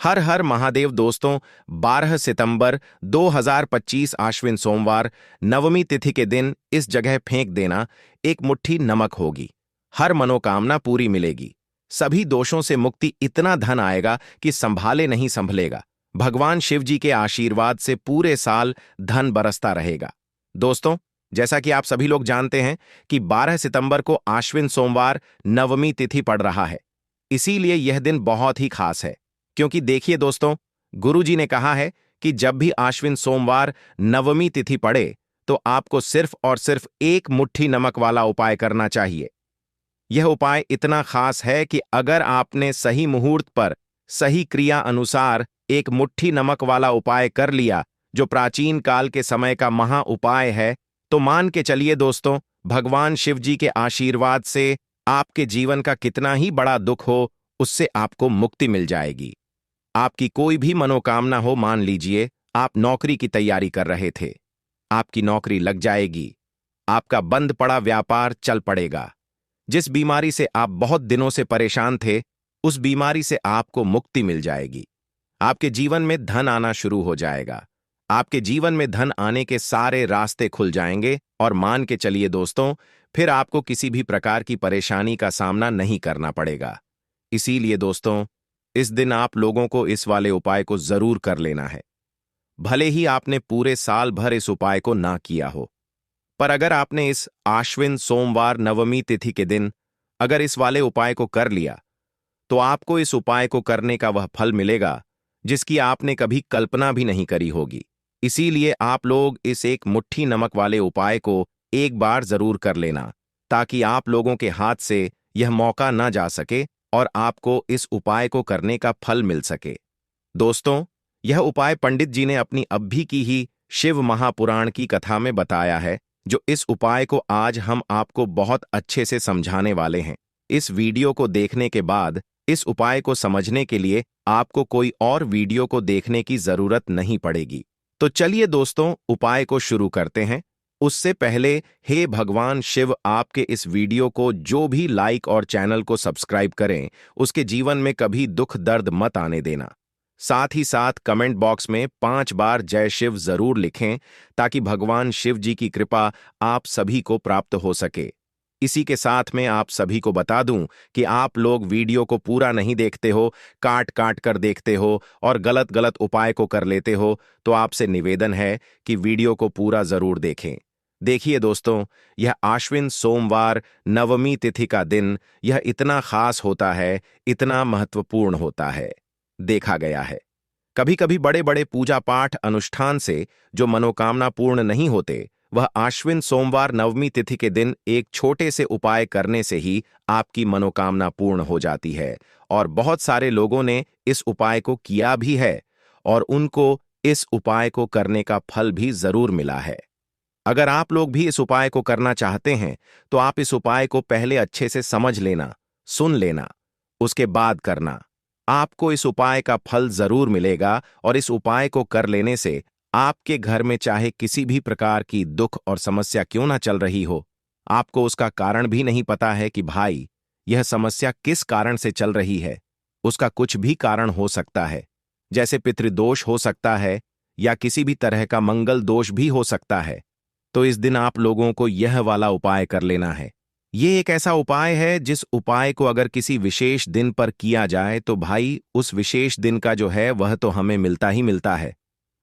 हर हर महादेव दोस्तों। 12 सितंबर 2025 आश्विन सोमवार नवमी तिथि के दिन इस जगह फेंक देना। एक मुट्ठी नमक होगी, हर मनोकामना पूरी मिलेगी, सभी दोषों से मुक्ति, इतना धन आएगा कि संभाले नहीं संभलेगा। भगवान शिव जी के आशीर्वाद से पूरे साल धन बरसता रहेगा। दोस्तों, जैसा कि आप सभी लोग जानते हैं कि 12 सितंबर को आश्विन सोमवार नवमी तिथि पड़ रहा है। इसीलिए यह दिन बहुत ही खास है, क्योंकि देखिए दोस्तों, गुरुजी ने कहा है कि जब भी आश्विन सोमवार नवमी तिथि पड़े तो आपको सिर्फ और सिर्फ एक मुट्ठी नमक वाला उपाय करना चाहिए। यह उपाय इतना खास है कि अगर आपने सही मुहूर्त पर सही क्रिया अनुसार एक मुट्ठी नमक वाला उपाय कर लिया, जो प्राचीन काल के समय का महा उपाय है, तो मान के चलिए दोस्तों, भगवान शिव जी के आशीर्वाद से आपके जीवन का कितना ही बड़ा दुख हो, उससे आपको मुक्ति मिल जाएगी। आपकी कोई भी मनोकामना हो, मान लीजिए आप नौकरी की तैयारी कर रहे थे, आपकी नौकरी लग जाएगी, आपका बंद पड़ा व्यापार चल पड़ेगा, जिस बीमारी से आप बहुत दिनों से परेशान थे, उस बीमारी से आपको मुक्ति मिल जाएगी। आपके जीवन में धन आना शुरू हो जाएगा, आपके जीवन में धन आने के सारे रास्ते खुल जाएंगे और मान के चलिए दोस्तों, फिर आपको किसी भी प्रकार की परेशानी का सामना नहीं करना पड़ेगा। इसीलिए दोस्तों, इस दिन आप लोगों को इस वाले उपाय को जरूर कर लेना है। भले ही आपने पूरे साल भर इस उपाय को ना किया हो, पर अगर आपने इस आश्विन सोमवार नवमी तिथि के दिन अगर इस वाले उपाय को कर लिया, तो आपको इस उपाय को करने का वह फल मिलेगा जिसकी आपने कभी कल्पना भी नहीं करी होगी। इसीलिए आप लोग इस एक मुट्ठी नमक वाले उपाय को एक बार जरूर कर लेना, ताकि आप लोगों के हाथ से यह मौका ना जा सके और आपको इस उपाय को करने का फल मिल सके। दोस्तों, यह उपाय पंडित जी ने अपनी अभी की ही शिव महापुराण की कथा में बताया है, जो इस उपाय को आज हम आपको बहुत अच्छे से समझाने वाले हैं। इस वीडियो को देखने के बाद इस उपाय को समझने के लिए आपको कोई और वीडियो को देखने की जरूरत नहीं पड़ेगी। तो चलिए दोस्तों, उपाय को शुरू करते हैं। उससे पहले हे भगवान शिव, आपके इस वीडियो को जो भी लाइक और चैनल को सब्सक्राइब करें, उसके जीवन में कभी दुख दर्द मत आने देना। साथ ही साथ कमेंट बॉक्स में 5 बार जय शिव जरूर लिखें, ताकि भगवान शिव जी की कृपा आप सभी को प्राप्त हो सके। इसी के साथ में आप सभी को बता दूं कि आप लोग वीडियो को पूरा नहीं देखते हो, काट काट कर देखते हो और गलत गलत उपाय को कर लेते हो, तो आपसे निवेदन है कि वीडियो को पूरा जरूर देखें। देखिए दोस्तों, यह आश्विन सोमवार नवमी तिथि का दिन यह इतना खास होता है, इतना महत्वपूर्ण होता है। देखा गया है कभी कभी बड़े बड़े पूजा पाठ अनुष्ठान से जो मनोकामना पूर्ण नहीं होते, वह आश्विन सोमवार नवमी तिथि के दिन एक छोटे से उपाय करने से ही आपकी मनोकामना पूर्ण हो जाती है। और बहुत सारे लोगों ने इस उपाय को किया भी है और उनको इस उपाय को करने का फल भी जरूर मिला है। अगर आप लोग भी इस उपाय को करना चाहते हैं, तो आप इस उपाय को पहले अच्छे से समझ लेना, सुन लेना, उसके बाद करना। आपको इस उपाय का फल जरूर मिलेगा और इस उपाय को कर लेने से आपके घर में चाहे किसी भी प्रकार की दुख और समस्या क्यों ना चल रही हो, आपको उसका कारण भी नहीं पता है कि भाई यह समस्या किस कारण से चल रही है, उसका कुछ भी कारण हो सकता है, जैसे पितृदोष हो सकता है या किसी भी तरह का मंगल दोष भी हो सकता है। तो इस दिन आप लोगों को यह वाला उपाय कर लेना है। ये एक ऐसा उपाय है जिस उपाय को अगर किसी विशेष दिन पर किया जाए, तो भाई उस विशेष दिन का जो है वह तो हमें मिलता ही मिलता है,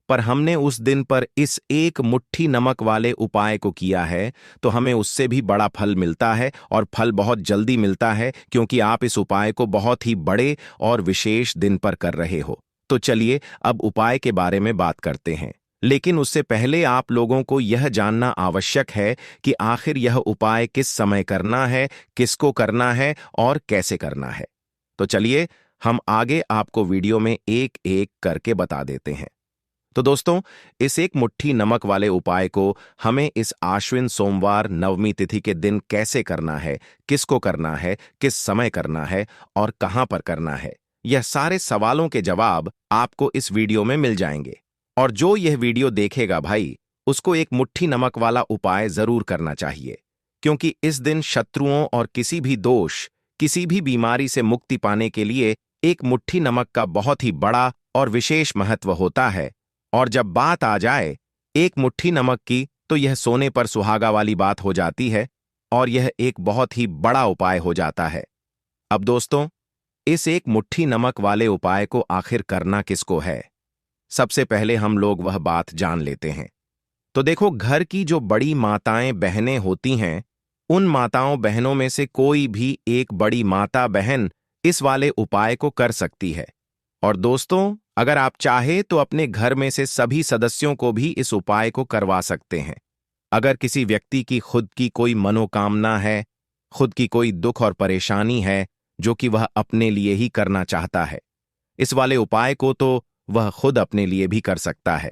पर हमने उस दिन पर इस एक मुट्ठी नमक वाले उपाय को किया है, तो हमें उससे भी बड़ा फल मिलता है और फल बहुत जल्दी मिलता है, क्योंकि आप इस उपाय को बहुत ही बड़े और विशेष दिन पर कर रहे हो। तो चलिए अब उपाय के बारे में बात करते हैं, लेकिन उससे पहले आप लोगों को यह जानना आवश्यक है कि आखिर यह उपाय किस समय करना है, किसको करना है और कैसे करना है। तो चलिए हम आगे आपको वीडियो में एक एक करके बता देते हैं। तो दोस्तों, इस एक मुट्ठी नमक वाले उपाय को हमें इस आश्विन सोमवार नवमी तिथि के दिन कैसे करना है, किसको करना है, किस समय करना है और कहां पर करना है, यह सारे सवालों के जवाब आपको इस वीडियो में मिल जाएंगे। और जो यह वीडियो देखेगा भाई, उसको एक मुट्ठी नमक वाला उपाय जरूर करना चाहिए, क्योंकि इस दिन शत्रुओं और किसी भी दोष, किसी भी बीमारी से मुक्ति पाने के लिए एक मुट्ठी नमक का बहुत ही बड़ा और विशेष महत्व होता है। और जब बात आ जाए एक मुट्ठी नमक की, तो यह सोने पर सुहागा वाली बात हो जाती है और यह एक बहुत ही बड़ा उपाय हो जाता है। अब दोस्तों, इस एक मुट्ठी नमक वाले उपाय को आखिर करना किसको है? सबसे पहले हम लोग वह बात जान लेते हैं। तो देखो, घर की जो बड़ी माताएं बहनें होती हैं, उन माताओं बहनों में से कोई भी एक बड़ी माता बहन इस वाले उपाय को कर सकती है। और दोस्तों, अगर आप चाहे तो अपने घर में से सभी सदस्यों को भी इस उपाय को करवा सकते हैं। अगर किसी व्यक्ति की खुद की कोई मनोकामना है, खुद की कोई दुख और परेशानी है जो कि वह अपने लिए ही करना चाहता है, इस वाले उपाय को तो वह खुद अपने लिए भी कर सकता है।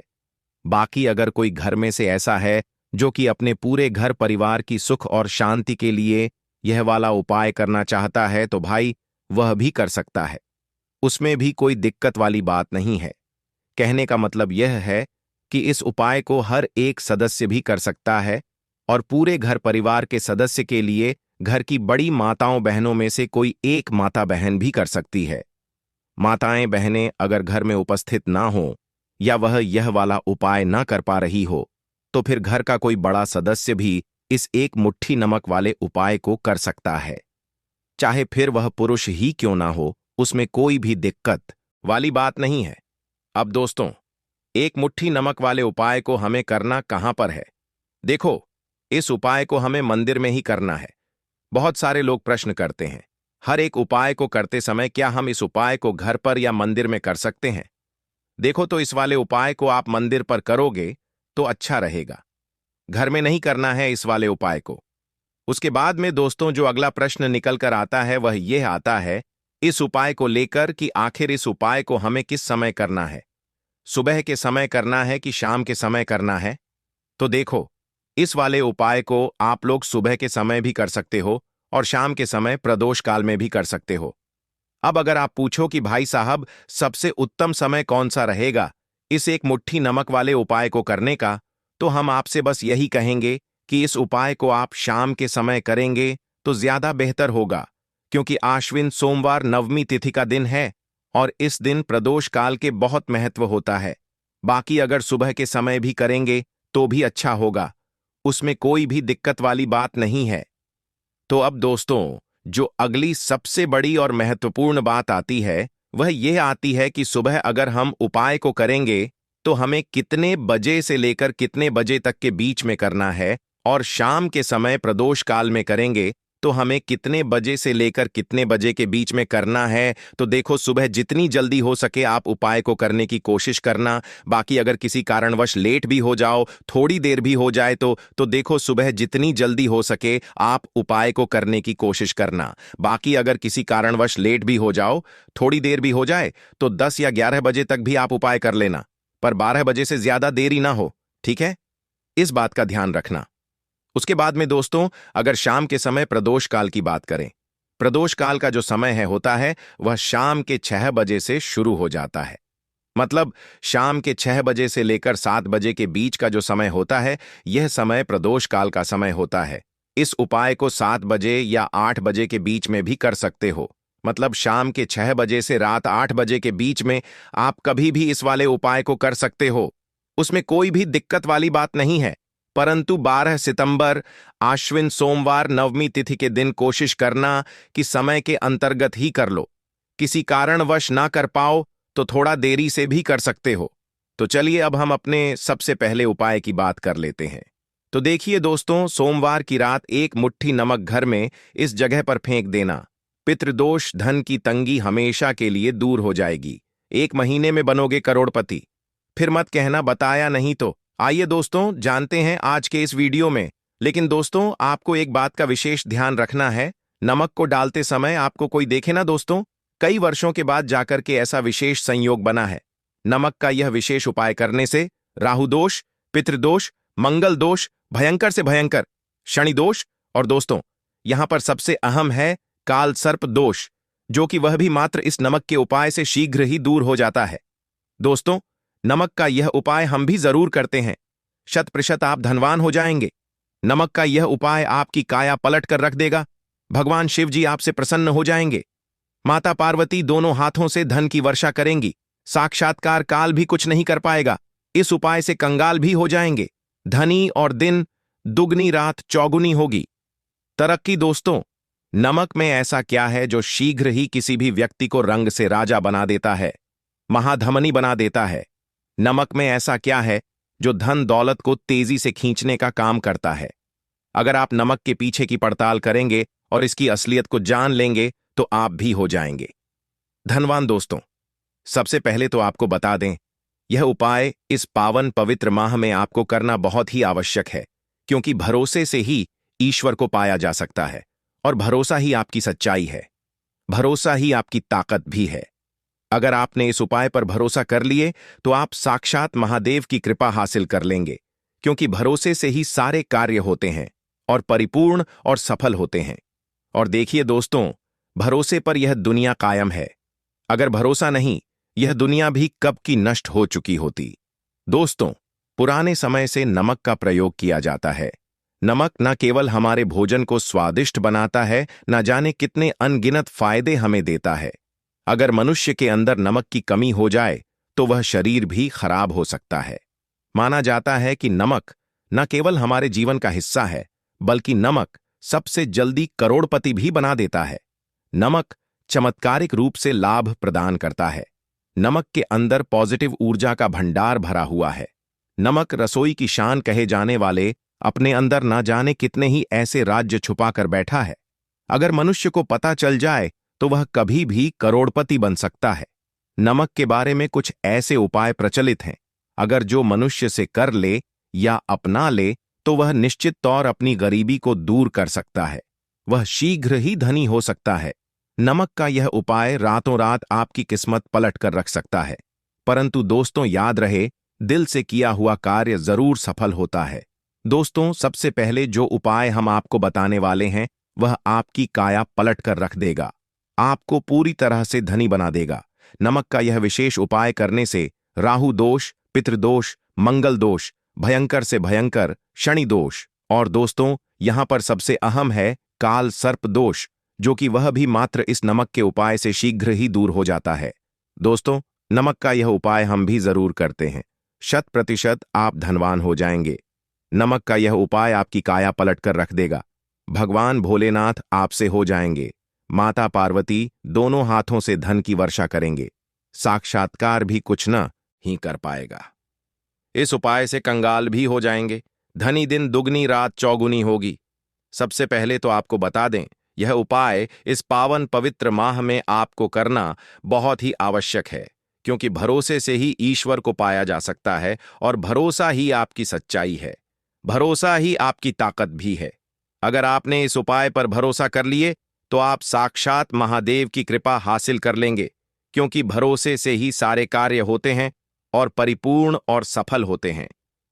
बाकी अगर कोई घर में से ऐसा है जो कि अपने पूरे घर परिवार की सुख और शांति के लिए यह वाला उपाय करना चाहता है, तो भाई वह भी कर सकता है। उसमें भी कोई दिक्कत वाली बात नहीं है। कहने का मतलब यह है कि इस उपाय को हर एक सदस्य भी कर सकता है और पूरे घर परिवार के सदस्य के लिए घर की बड़ी माताओं बहनों में से कोई एक माता बहन भी कर सकती है। माताएं बहनें अगर घर में उपस्थित ना हो या वह यह वाला उपाय ना कर पा रही हो, तो फिर घर का कोई बड़ा सदस्य भी इस एक मुट्ठी नमक वाले उपाय को कर सकता है। चाहे फिर वह पुरुष ही क्यों ना हो, उसमें कोई भी दिक्कत वाली बात नहीं है। अब दोस्तों, एक मुट्ठी नमक वाले उपाय को हमें करना कहां पर है? देखो, इस उपाय को हमें मंदिर में ही करना है। बहुत सारे लोग प्रश्न करते हैं, हर एक उपाय को करते समय क्या हम इस उपाय को घर पर या मंदिर में कर सकते हैं? देखो, तो इस वाले उपाय को आप मंदिर पर करोगे तो अच्छा रहेगा। घर में नहीं करना है इस वाले उपाय को। उसके बाद में दोस्तों, जो अगला प्रश्न निकल कर आता है वह यह आता है इस उपाय को लेकर कि आखिर इस उपाय को हमें किस समय करना है? सुबह के समय करना है कि शाम के समय करना है? तो देखो, इस वाले उपाय को आप लोग सुबह के समय भी कर सकते हो और शाम के समय प्रदोष काल में भी कर सकते हो। अब अगर आप पूछो कि भाई साहब, सबसे उत्तम समय कौन सा रहेगा इस एक मुट्ठी नमक वाले उपाय को करने का, तो हम आपसे बस यही कहेंगे कि इस उपाय को आप शाम के समय करेंगे तो ज्यादा बेहतर होगा, क्योंकि आश्विन सोमवार नवमी तिथि का दिन है और इस दिन प्रदोष काल के बहुत महत्व होता है। बाकी अगर सुबह के समय भी करेंगे तो भी अच्छा होगा, उसमें कोई भी दिक्कत वाली बात नहीं है। तो अब दोस्तों, जो अगली सबसे बड़ी और महत्वपूर्ण बात आती है वह यह आती है कि सुबह अगर हम उपाय को करेंगे तो हमें कितने बजे से लेकर कितने बजे तक के बीच में करना है, और शाम के समय प्रदोष काल में करेंगे तो हमें कितने बजे से लेकर कितने बजे के बीच में करना है। तो देखो, सुबह जितनी जल्दी हो सके आप उपाय को करने की कोशिश करना। बाकी अगर किसी कारणवश लेट भी हो जाओ, थोड़ी देर भी हो जाए तो देखो, सुबह जितनी जल्दी हो सके आप उपाय को करने की कोशिश करना। बाकी अगर किसी कारणवश लेट भी हो जाओ, थोड़ी देर भी हो जाए, तो 10 या 11 बजे तक भी आप उपाय कर लेना, पर 12 बजे से ज्यादा देरी ना हो, ठीक है? इस बात का ध्यान रखना। उसके बाद में दोस्तों, अगर शाम के समय प्रदोष काल की बात करें, प्रदोष काल का जो समय है होता है वह शाम के 6 बजे से शुरू हो जाता है। मतलब शाम के 6 बजे से लेकर 7 बजे के बीच का जो समय होता है, यह समय प्रदोष काल का समय होता है। इस उपाय को 7 बजे या 8 बजे के बीच में भी कर सकते हो। मतलब शाम के 6 बजे से रात 8 बजे के बीच में आप कभी भी इस वाले उपाय को कर सकते हो, उसमें कोई भी दिक्कत वाली बात नहीं है। परंतु 12 सितंबर आश्विन सोमवार नवमी तिथि के दिन कोशिश करना कि समय के अंतर्गत ही कर लो। किसी कारणवश ना कर पाओ तो थोड़ा देरी से भी कर सकते हो। तो चलिए अब हम अपने सबसे पहले उपाय की बात कर लेते हैं। तो देखिए दोस्तों, सोमवार की रात एक मुट्ठी नमक घर में इस जगह पर फेंक देना। पितृदोष, धन की तंगी हमेशा के लिए दूर हो जाएगी। 1 महीने में बनोगे करोड़पति। फिर मत कहना बताया नहीं तो। आइए दोस्तों, जानते हैं आज के इस वीडियो में। लेकिन दोस्तों, आपको एक बात का विशेष ध्यान रखना है, नमक को डालते समय आपको कोई देखे ना दोस्तों, कई वर्षों के बाद जाकर के ऐसा विशेष संयोग बना है। नमक का यह विशेष उपाय करने से राहु दोष, पितृदोष, मंगल दोष, भयंकर से भयंकर शनि दोष, और दोस्तों यहां पर सबसे अहम है काल सर्प दोष, जो कि वह भी मात्र इस नमक के उपाय से शीघ्र ही दूर हो जाता है। दोस्तों, नमक का यह उपाय हम भी जरूर करते हैं। 100% आप धनवान हो जाएंगे। नमक का यह उपाय आपकी काया पलट कर रख देगा। भगवान शिव जी आपसे प्रसन्न हो जाएंगे। माता पार्वती दोनों हाथों से धन की वर्षा करेंगी। साक्षात्कार काल भी कुछ नहीं कर पाएगा। इस उपाय से कंगाल भी हो जाएंगे। धनी और दिन दुगनी रात चौगुनी होगी। तरक्की दोस्तों, नमक में ऐसा क्या है जो शीघ्र ही किसी भी व्यक्ति को रंग से राजा बना देता है, महाधमनी बना देता है? नमक में ऐसा क्या है जो धन दौलत को तेजी से खींचने का काम करता है? अगर आप नमक के पीछे की पड़ताल करेंगे और इसकी असलियत को जान लेंगे तो आप भी हो जाएंगे धनवान दोस्तों। सबसे पहले तो आपको बता दें, यह उपाय इस पावन पवित्र माह में आपको करना बहुत ही आवश्यक है, क्योंकि भरोसे से ही ईश्वर को पाया जा सकता है और भरोसा ही आपकी सच्चाई है। भरोसा ही आपकी ताकत भी है। अगर आपने इस उपाय पर भरोसा कर लिए तो आप साक्षात महादेव की कृपा हासिल कर लेंगे, क्योंकि भरोसे से ही सारे कार्य होते हैं और परिपूर्ण और सफल होते हैं। और देखिए दोस्तों, भरोसे पर यह दुनिया कायम है। अगर भरोसा नहीं, यह दुनिया भी कब की नष्ट हो चुकी होती। दोस्तों, पुराने समय से नमक का प्रयोग किया जाता है। नमक न केवल हमारे भोजन को स्वादिष्ट बनाता है, न जाने कितने अनगिनत फायदे हमें देता है। अगर मनुष्य के अंदर नमक की कमी हो जाए तो वह शरीर भी खराब हो सकता है। माना जाता है कि नमक न केवल हमारे जीवन का हिस्सा है, बल्कि नमक सबसे जल्दी करोड़पति भी बना देता है। नमक चमत्कारिक रूप से लाभ प्रदान करता है। नमक के अंदर पॉजिटिव ऊर्जा का भंडार भरा हुआ है। नमक रसोई की शान कहे जाने वाले अपने अंदर ना जाने कितने ही ऐसे राज्य छुपा कर बैठा है। अगर मनुष्य को पता चल जाए तो वह कभी भी करोड़पति बन सकता है। नमक के बारे में कुछ ऐसे उपाय प्रचलित हैं, अगर जो मनुष्य से कर ले या अपना ले तो वह निश्चित तौर अपनी गरीबी को दूर कर सकता है। वह शीघ्र ही धनी हो सकता है। नमक का यह उपाय रातों रात आपकी किस्मत पलट कर रख सकता है। परंतु दोस्तों, याद रहे, दिल से किया हुआ कार्य जरूर सफल होता है। दोस्तों, सबसे पहले जो उपाय हम आपको बताने वाले हैं वह आपकी काया पलट कर रख देगा, आपको पूरी तरह से धनी बना देगा। नमक का यह विशेष उपाय करने से राहु दोष, पितृदोष, मंगल दोष, भयंकर से भयंकर शनि दोष और दोस्तों यहां पर सबसे अहम है काल सर्प दोष, जो कि वह भी मात्र इस नमक के उपाय से शीघ्र ही दूर हो जाता है। दोस्तों, नमक का यह उपाय हम भी जरूर करते हैं। 100% आप धनवान हो जाएंगे। नमक का यह उपाय आपकी काया पलट कर रख देगा। भगवान भोलेनाथ आपसे हो जाएंगे। माता पार्वती दोनों हाथों से धन की वर्षा करेंगे। साक्षात्कार भी कुछ न ही कर पाएगा। इस उपाय से कंगाल भी हो जाएंगे। धनी दिन दुगनी रात चौगुनी होगी। सबसे पहले तो आपको बता दें, यह उपाय इस पावन पवित्र माह में आपको करना बहुत ही आवश्यक है, क्योंकि भरोसे से ही ईश्वर को पाया जा सकता है और भरोसा ही आपकी सच्चाई है। भरोसा ही आपकी ताकत भी है। अगर आपने इस उपाय पर भरोसा कर लिए तो आप साक्षात महादेव की कृपा हासिल कर लेंगे, क्योंकि भरोसे से ही सारे कार्य होते हैं और परिपूर्ण और सफल होते हैं।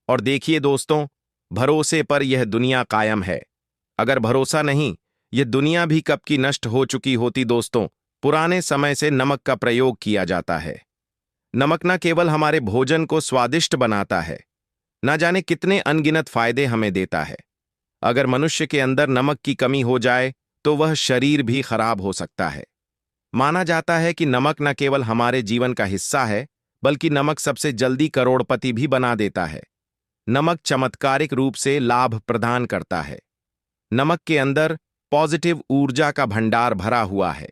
और देखिए दोस्तों, भरोसे पर यह दुनिया कायम है। अगर भरोसा नहीं, यह दुनिया भी कब की नष्ट हो चुकी होती। दोस्तों, पुराने समय से नमक का प्रयोग किया जाता है। नमक न केवल हमारे भोजन को स्वादिष्ट बनाता है, न जाने कितने अनगिनत फायदे हमें देता है। अगर मनुष्य के अंदर नमक की कमी हो जाए तो वह शरीर भी खराब हो सकता है। माना जाता है कि नमक न केवल हमारे जीवन का हिस्सा है, बल्कि नमक सबसे जल्दी करोड़पति भी बना देता है। नमक चमत्कारिक रूप से लाभ प्रदान करता है। नमक के अंदर पॉजिटिव ऊर्जा का भंडार भरा हुआ है।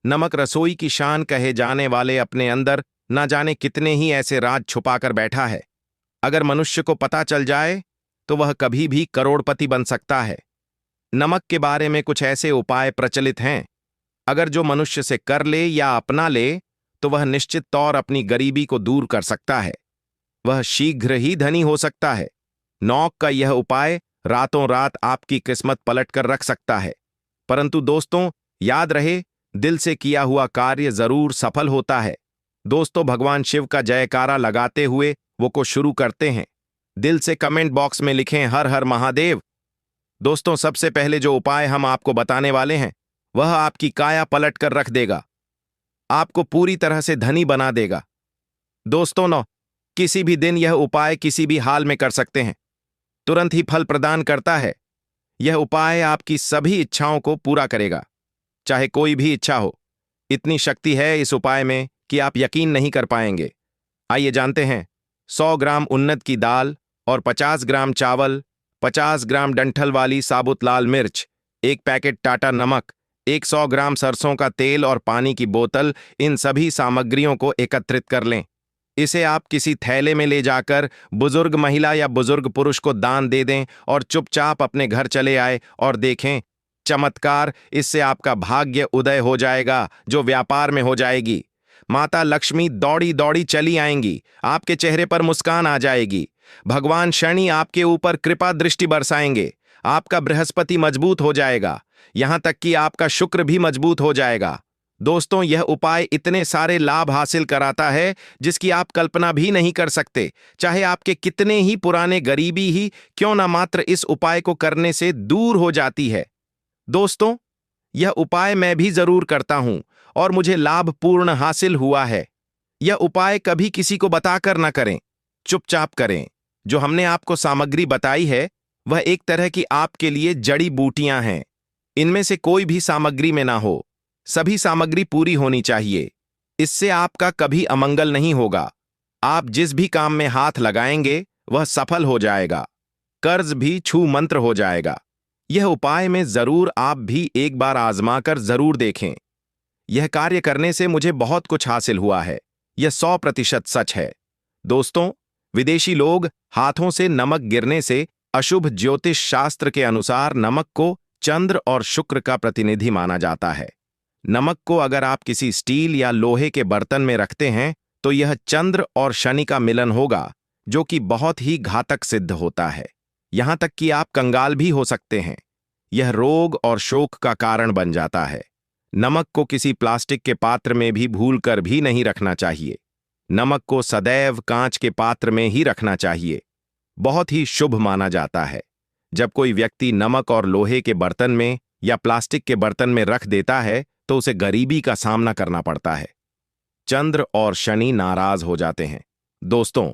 नमक रसोई की शान कहे जाने वाले अपने अंदर न जाने कितने ही ऐसे राज छुपाकर बैठा है। अगर मनुष्य को पता चल जाए तो वह कभी भी करोड़पति बन सकता है। नमक के बारे में कुछ ऐसे उपाय प्रचलित हैं, अगर जो मनुष्य से कर ले या अपना ले तो वह निश्चित तौर अपनी गरीबी को दूर कर सकता है। वह शीघ्र ही धनी हो सकता है। नौक का यह उपाय रातों रात आपकी किस्मत पलट कर रख सकता है। परंतु दोस्तों, याद रहे, दिल से किया हुआ कार्य जरूर सफल होता है। दोस्तों, भगवान शिव का जयकारा लगाते हुए वो को शुरू करते हैं। दिल से कमेंट बॉक्स में लिखें हर हर महादेव। दोस्तों, सबसे पहले जो उपाय हम आपको बताने वाले हैं वह आपकी काया पलट कर रख देगा, आपको पूरी तरह से धनी बना देगा। दोस्तों, किसी भी दिन यह उपाय किसी भी हाल में कर सकते हैं, तुरंत ही फल प्रदान करता है। यह उपाय आपकी सभी इच्छाओं को पूरा करेगा, चाहे कोई भी इच्छा हो। इतनी शक्ति है इस उपाय में कि आप यकीन नहीं कर पाएंगे। आइए जानते हैं। 100 ग्राम उन्नत की दाल और 50 ग्राम चावल, 50 ग्राम डंठल वाली साबुत लाल मिर्च, एक पैकेट टाटा नमक, 100 ग्राम सरसों का तेल और पानी की बोतल, इन सभी सामग्रियों को एकत्रित कर लें। इसे आप किसी थैले में ले जाकर बुजुर्ग महिला या बुजुर्ग पुरुष को दान दे दें और चुपचाप अपने घर चले आए और देखें चमत्कार। इससे आपका भाग्य उदय हो जाएगा, जो व्यापार में हो जाएगी। माता लक्ष्मी दौड़ी दौड़ी चली आएंगी, आपके चेहरे पर मुस्कान आ जाएगी। भगवान शनि आपके ऊपर कृपा दृष्टि बरसाएंगे। आपका बृहस्पति मजबूत हो जाएगा, यहां तक कि आपका शुक्र भी मजबूत हो जाएगा। दोस्तों, यह उपाय इतने सारे लाभ हासिल कराता है जिसकी आप कल्पना भी नहीं कर सकते। चाहे आपके कितने ही पुराने गरीबी ही क्यों ना, मात्र इस उपाय को करने से दूर हो जाती है। दोस्तों, यह उपाय मैं भी जरूर करता हूं और मुझे लाभ पूर्ण हासिल हुआ है। यह उपाय कभी किसी को बताकर ना करें, चुपचाप करें। जो हमने आपको सामग्री बताई है वह एक तरह की आपके लिए जड़ी बूटियां हैं। इनमें से कोई भी सामग्री में ना हो, सभी सामग्री पूरी होनी चाहिए। इससे आपका कभी अमंगल नहीं होगा। आप जिस भी काम में हाथ लगाएंगे वह सफल हो जाएगा। कर्ज भी छू मंत्र हो जाएगा। यह उपाय में जरूर आप भी एक बार आजमा कर जरूर देखें। यह कार्य करने से मुझे बहुत कुछ हासिल हुआ है। यह 100% सच है। दोस्तों, विदेशी लोग हाथों से नमक गिरने से अशुभ ज्योतिष शास्त्र के अनुसार नमक को चंद्र और शुक्र का प्रतिनिधि माना जाता है। नमक को अगर आप किसी स्टील या लोहे के बर्तन में रखते हैं तो यह चंद्र और शनि का मिलन होगा, जो कि बहुत ही घातक सिद्ध होता है। यहां तक कि आप कंगाल भी हो सकते हैं। यह रोग और शोक का कारण बन जाता है। नमक को किसी प्लास्टिक के पात्र में भी भूलकर भी नहीं रखना चाहिए। नमक को सदैव कांच के पात्र में ही रखना चाहिए। बहुत ही शुभ माना जाता है। जब कोई व्यक्ति नमक और लोहे के बर्तन में या प्लास्टिक के बर्तन में रख देता है तो उसे गरीबी का सामना करना पड़ता है। चंद्र और शनि नाराज हो जाते हैं। दोस्तों,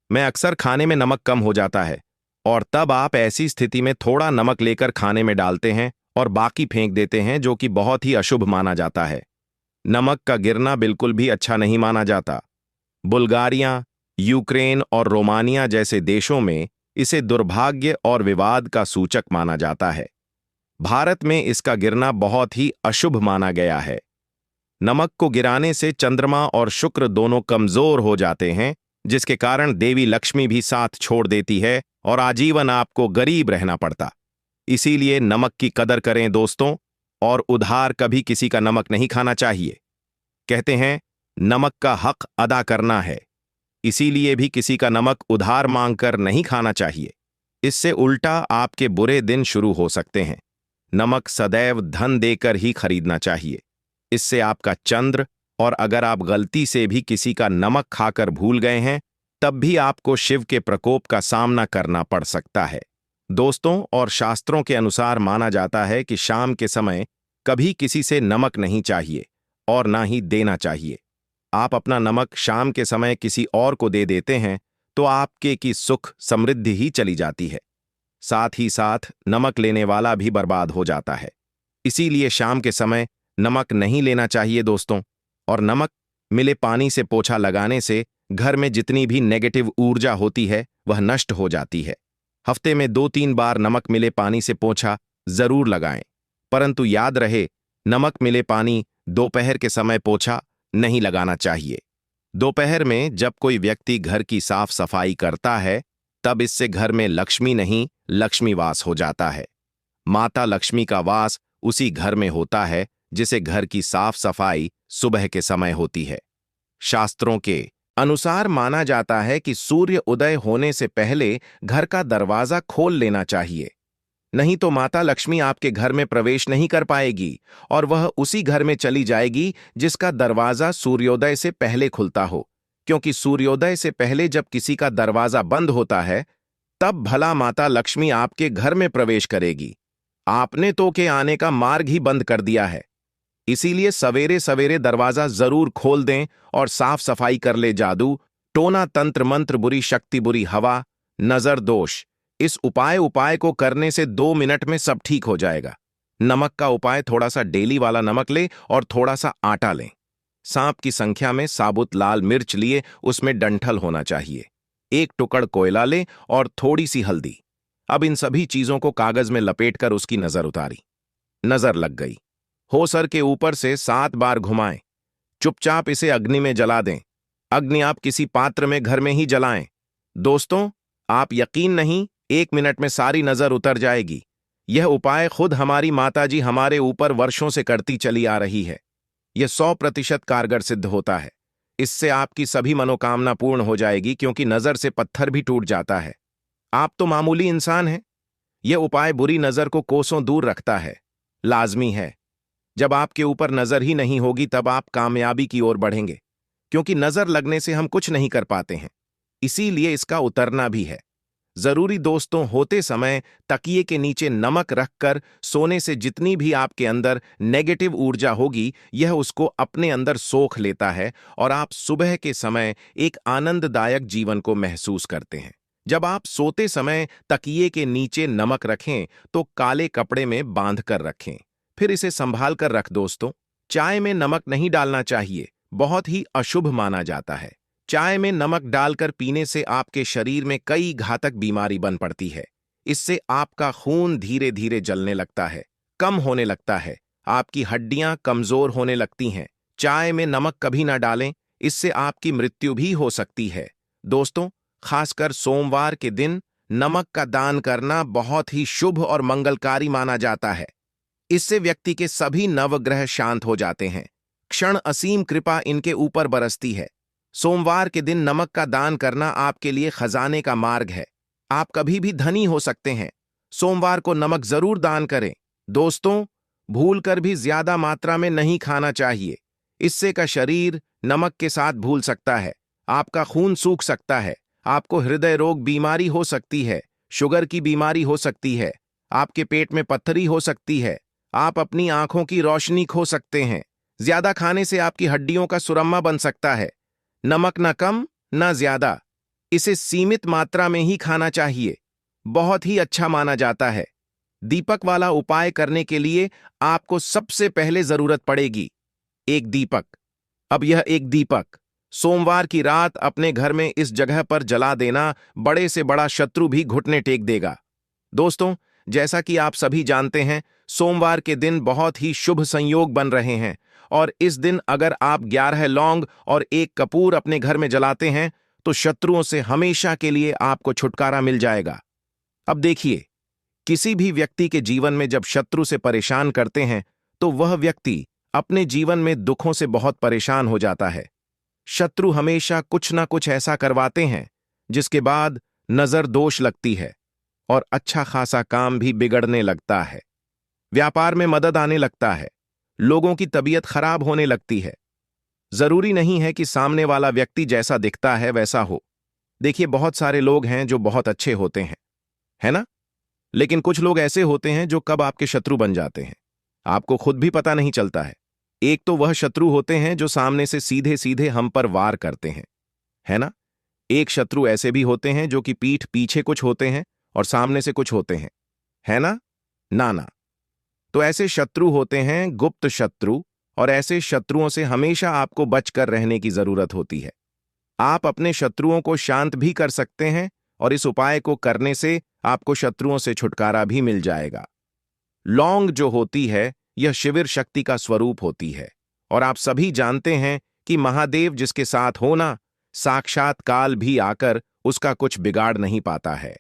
मैं अक्सर खाने में नमक कम हो जाता है और तब आप ऐसी स्थिति में थोड़ा नमक लेकर खाने में डालते हैं और बाकी फेंक देते हैं, जो कि बहुत ही अशुभ माना जाता है। नमक का गिरना बिल्कुल भी अच्छा नहीं माना जाता। बुल्गारिया, यूक्रेन और रोमानिया जैसे देशों में इसे दुर्भाग्य और विवाद का सूचक माना जाता है। भारत में इसका गिरना बहुत ही अशुभ माना गया है। नमक को गिराने से चंद्रमा और शुक्र दोनों कमजोर हो जाते हैं, जिसके कारण देवी लक्ष्मी भी साथ छोड़ देती है और आजीवन आपको गरीब रहना पड़ता। इसीलिए नमक की कदर करें दोस्तों, और उधार कभी किसी का नमक नहीं खाना चाहिए। कहते हैं नमक का हक अदा करना है, इसीलिए भी किसी का नमक उधार मांगकर नहीं खाना चाहिए। इससे उल्टा आपके बुरे दिन शुरू हो सकते हैं। नमक सदैव धन देकर ही खरीदना चाहिए। इससे आपका चंद्र, और अगर आप गलती से भी किसी का नमक खाकर भूल गए हैं तब भी आपको शिव के प्रकोप का सामना करना पड़ सकता है। दोस्तों, और शास्त्रों के अनुसार माना जाता है कि शाम के समय कभी किसी से नमक नहीं चाहिए और ना ही देना चाहिए। आप अपना नमक शाम के समय किसी और को दे देते हैं तो आपके की सुख समृद्धि ही चली जाती है। साथ ही साथ नमक लेने वाला भी बर्बाद हो जाता है। इसीलिए शाम के समय नमक नहीं लेना चाहिए दोस्तों। और नमक मिले पानी से पोछा लगाने से घर में जितनी भी नेगेटिव ऊर्जा होती है वह नष्ट हो जाती है। हफ्ते में 2-3 बार नमक मिले पानी से पोछा जरूर लगाएं, परंतु याद रहे नमक मिले पानी दोपहर के समय पोछा नहीं लगाना चाहिए। दोपहर में जब कोई व्यक्ति घर की साफ सफाई करता है तब इससे घर में लक्ष्मी नहीं लक्ष्मी वास हो जाता है। माता लक्ष्मी का वास उसी घर में होता है जिसे घर की साफ सफाई सुबह के समय होती है। शास्त्रों के अनुसार माना जाता है कि सूर्य उदय होने से पहले घर का दरवाजा खोल लेना चाहिए, नहीं तो माता लक्ष्मी आपके घर में प्रवेश नहीं कर पाएगी और वह उसी घर में चली जाएगी जिसका दरवाजा सूर्योदय से पहले खुलता हो। क्योंकि सूर्योदय से पहले जब किसी का दरवाजा बंद होता है तब भला माता लक्ष्मी आपके घर में प्रवेश करेगी। आपने तो के आने का मार्ग ही बंद कर दिया है। इसीलिए सवेरे सवेरे दरवाजा जरूर खोल दें और साफ सफाई कर ले। जादू टोना तंत्र मंत्र बुरी शक्ति बुरी हवा नजर दोष, इस उपाय को करने से 2 मिनट में सब ठीक हो जाएगा। नमक का उपाय: थोड़ा सा डेली वाला नमक ले और थोड़ा सा आटा लें। सांप की संख्या में साबुत लाल मिर्च लिए, उसमें डंठल होना चाहिए। एक टुकड़ कोयला ले और थोड़ी सी हल्दी। अब इन सभी चीजों को कागज में लपेटकर उसकी नजर उतारी। नजर लग गई। हो सर के ऊपर से 7 बार घुमाएं। चुपचाप इसे अग्नि में जला दें। अग्नि आप किसी पात्र में घर में ही जलाएं। दोस्तों, आप यकीन नहीं, 1 मिनट में सारी नजर उतर जाएगी। यह उपाय खुद हमारी माताजी हमारे ऊपर वर्षों से करती चली आ रही है। यह 100% कारगर सिद्ध होता है। इससे आपकी सभी मनोकामना पूर्ण हो जाएगी, क्योंकि नजर से पत्थर भी टूट जाता है। आप तो मामूली इंसान हैं। यह उपाय बुरी नजर को कोसों दूर रखता है। लाजमी है। जब आपके ऊपर नजर ही नहीं होगी तब आप कामयाबी की ओर बढ़ेंगे, क्योंकि नजर लगने से हम कुछ नहीं कर पाते हैं। इसीलिए इसका उतरना भी है जरूरी। दोस्तों, होते समय तकिए के नीचे नमक रखकर सोने से जितनी भी आपके अंदर नेगेटिव ऊर्जा होगी, यह उसको अपने अंदर सोख लेता है और आप सुबह के समय एक आनंददायक जीवन को महसूस करते हैं। जब आप सोते समय तकिए के नीचे नमक रखें तो काले कपड़े में बांध कर रखें, फिर इसे संभाल कर रख। दोस्तों, चाय में नमक नहीं डालना चाहिए, बहुत ही अशुभ माना जाता है। चाय में नमक डालकर पीने से आपके शरीर में कई घातक बीमारी बन पड़ती है। इससे आपका खून धीरे धीरे जलने लगता है, कम होने लगता है, आपकी हड्डियां कमजोर होने लगती हैं। चाय में नमक कभी ना डालें, इससे आपकी मृत्यु भी हो सकती है। दोस्तों, खासकर सोमवार के दिन नमक का दान करना बहुत ही शुभ और मंगलकारी माना जाता है। इससे व्यक्ति के सभी नवग्रह शांत हो जाते हैं। क्षण असीम कृपा इनके ऊपर बरसती है। सोमवार के दिन नमक का दान करना आपके लिए खजाने का मार्ग है। आप कभी भी धनी हो सकते हैं। सोमवार को नमक जरूर दान करें। दोस्तों, भूलकर भी ज्यादा मात्रा में नहीं खाना चाहिए। इससे का शरीर नमक के साथ भूल सकता है, आपका खून सूख सकता है, आपको हृदय रोग बीमारी हो सकती है, शुगर की बीमारी हो सकती है, आपके पेट में पत्थरी हो सकती है, आप अपनी आंखों की रोशनी खो सकते हैं। ज्यादा खाने से आपकी हड्डियों का सुरम्मा बन सकता है। नमक ना कम ना ज्यादा, इसे सीमित मात्रा में ही खाना चाहिए। बहुत ही अच्छा माना जाता है। दीपक वाला उपाय करने के लिए आपको सबसे पहले जरूरत पड़ेगी एक दीपक। अब यह एक दीपक सोमवार की रात अपने घर में इस जगह पर जला देना, बड़े से बड़ा शत्रु भी घुटने टेक देगा। दोस्तों, जैसा कि आप सभी जानते हैं, सोमवार के दिन बहुत ही शुभ संयोग बन रहे हैं और इस दिन अगर आप 11 लौंग और 1 कपूर अपने घर में जलाते हैं तो शत्रुओं से हमेशा के लिए आपको छुटकारा मिल जाएगा। अब देखिए, किसी भी व्यक्ति के जीवन में जब शत्रु से परेशान करते हैं तो वह व्यक्ति अपने जीवन में दुखों से बहुत परेशान हो जाता है। शत्रु हमेशा कुछ ना कुछ ऐसा करवाते हैं जिसके बाद नजर दोष लगती है और अच्छा खासा काम भी बिगड़ने लगता है। व्यापार में मदद आने लगता है, लोगों की तबीयत खराब होने लगती है। जरूरी नहीं है कि सामने वाला व्यक्ति जैसा दिखता है वैसा हो। देखिए, बहुत सारे लोग हैं जो बहुत अच्छे होते हैं, है ना? लेकिन कुछ लोग ऐसे होते हैं जो कब आपके शत्रु बन जाते हैं, आपको खुद भी पता नहीं चलता है। एक तो वह शत्रु होते हैं जो सामने से सीधे सीधे हम पर वार करते हैं, है ना? एक शत्रु ऐसे भी होते हैं जो कि पीठ पीछे कुछ होते हैं और सामने से कुछ होते हैं, है ना? ना। तो ऐसे शत्रु होते हैं गुप्त शत्रु, और ऐसे शत्रुओं से हमेशा आपको बचकर रहने की जरूरत होती है। आप अपने शत्रुओं को शांत भी कर सकते हैं और इस उपाय को करने से आपको शत्रुओं से छुटकारा भी मिल जाएगा। लौंग जो होती है, यह शिविर शक्ति का स्वरूप होती है और आप सभी जानते हैं कि महादेव जिसके साथ होना, साक्षात काल भी आकर उसका कुछ बिगाड़ नहीं पाता है।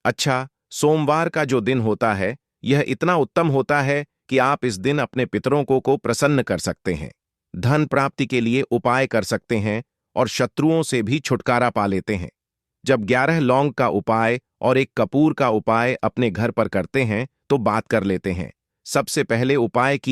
अच्छा, सोमवार का जो दिन होता है यह इतना उत्तम होता है कि आप इस दिन अपने पितरों को प्रसन्न कर सकते हैं, धन प्राप्ति के लिए उपाय कर सकते हैं और शत्रुओं से भी छुटकारा पा लेते हैं। जब 11 लौंग का उपाय और 1 कपूर का उपाय अपने घर पर करते हैं तो बात कर लेते हैं। सबसे पहले उपाय की